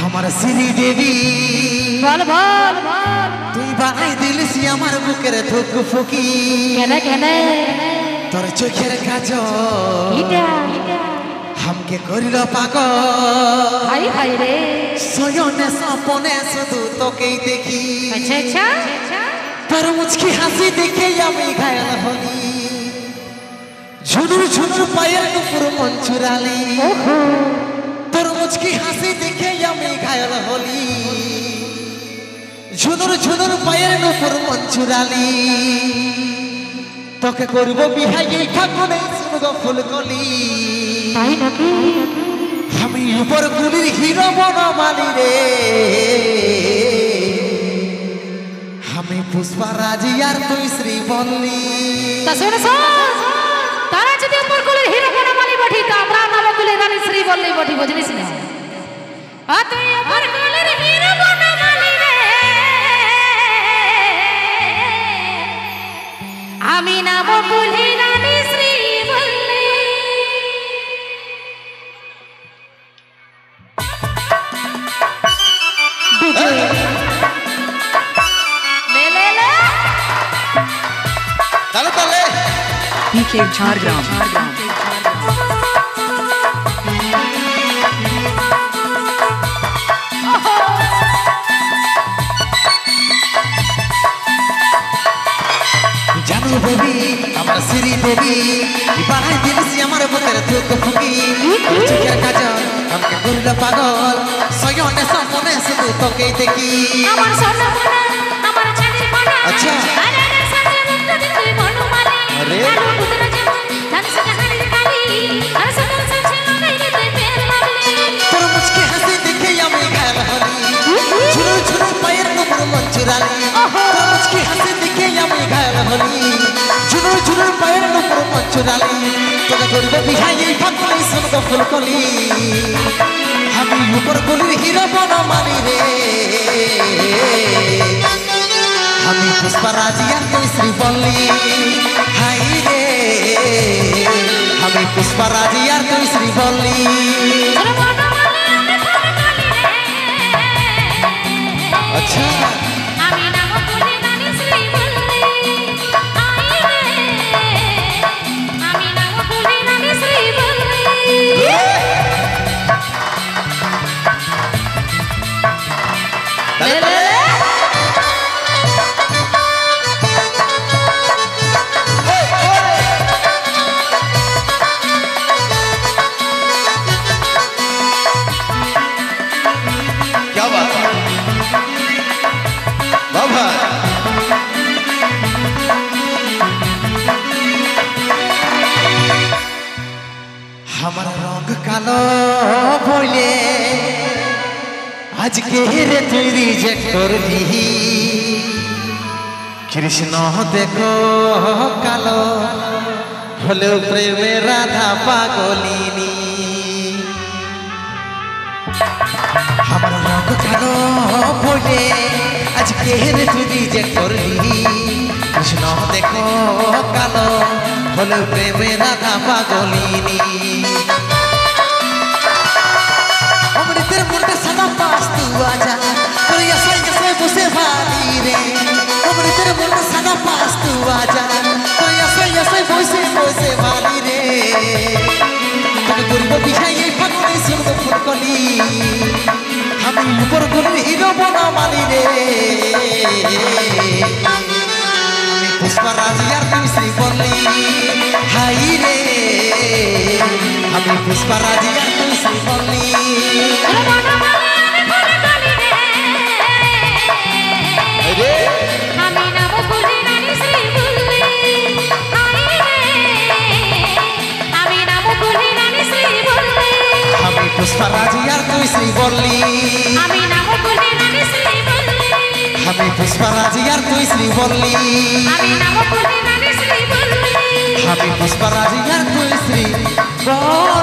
আমার শ্রী দেবী বল বল তুই বানাই দিলিস আমার বুকের ধুক ফুকি কেন কেন তোর চোখের কাজ হামকে করিল পাগল হাই হাই রে সয়নে সপনে শুধু তোকেই দেখি আচ্ছা আচ্ছা তোর মুচকি হাসি দেখে আমি ঘায়াল হলি ঝুনুর ঝুনুর পায়ের নুপুর মন চুরালি তোর মুচকি হাসি দেখে আমি ঘায়াল হলি ঝুনুর ঝুনুর পায়ের নুপুর মন চুরালি তোকে করবো বিহাই এই ফাগুনে শুনব ফুলকলি তাই নাকি আমি উপর গুলির হিরো বনমালি রে আমি পুষ্পা রাজি আর তুই শ্রীবল্লী তা শোনো তারা যদি উপর গুলির হিরো বনমালি বঠি তা আমরা নবকুলের রানী শ্রী বললেই বঠি বুঝলিস না তুই উপর গুলির হিরো বনমালি রে আমি নবকুলের রানী শ্রী বললি PK Jhargram. জানো বেবি আমার শ্রী দেবী বানাই দিলিস আমার বুকের ধুক ফুকি চোখের কাজল আমাকে করিল পাগল সয়নে সপনে শুধু তোকেই দেখি আমার সোনা মনা আমার চাঁদের মনা আচ্ছা। আরে রে সাজে মুক্ত দিতে মনুমালি আরে। আর পুত্র জীবন জানিস জাহানের কালি আর সকল সংসার লাগাই দিতে পের লাগলি তোর মুচকি হাসি দেখে আমি ঘায়াল হলি ঝুনুর ঝুনুর পায়ের নুপুর মন চুরালি তোর মুচকি হাসি দেখে আমি ঘায়াল হলি ঝুনুর ঝুনুর পায়ের নুপুর মন চুরালি তোকে করব বিহাই এই ফাগুনে শুনব ফুলকলি আমি উপর গুলির হিরো বনমালি রে আমি পুষ্পা রাজি আর তুই শ্রীবল্লী হাই রে আমি পুষ্পা রাজি আর তুই শ্রীবল্লী তোর মনুমালি আমি ফুল কালি রে আচ্ছা আমি নবকুলের রানী শ্রী বললি আই রে আমি নবকুলের রানী শ্রী বললি क्या बात है बाबा हमारा रंग कालो बोले आज के रे तुई रिजेक्ट कर दी कृष्ण देखो कालो হলেও প্রেমে রাধা পাগলিনী আমার রঙ কালো বলে আজকে তুই যে করলি কৃষ্ণ দেখো কালো হলেও প্রেমে রাধা পাগলিনী অমৃতের মুন্ডে সাদা পাস তু আজা তোর এসে বসে ভালি রে অমৃতের মুন্ডে সাদা পাস তু আজা তোর এসে বসে ভালি রে তোকে করব বিহাই এই ফাগুনে শুনবো ফুলকলি আমি উপর গুলির হিরো বনমালি রে আমি পুষ্পা রাজি আর তুই শ্রীবল্লী হাই রে আমি পুষ্পা রাজি আর তুই শ্রীবল্লী তোর মনুমালি আমি ফুল কালি রে আমি নবকুলের রানী শ্রী বললি আই রে আমি নবকুলের রানী শ্রী বললি আমি পুষ্পা রাজি আর তুই শ্রীবল্লী আমি নবকুলের রানী শ্রী বললি আমি পুষ্পা রাজি আর তুই শ্রীবল্লী আমি নবকুলের রানী শ্রী বললি আমি পুষ্পা রাজি আর তুই শ্রীবল্লী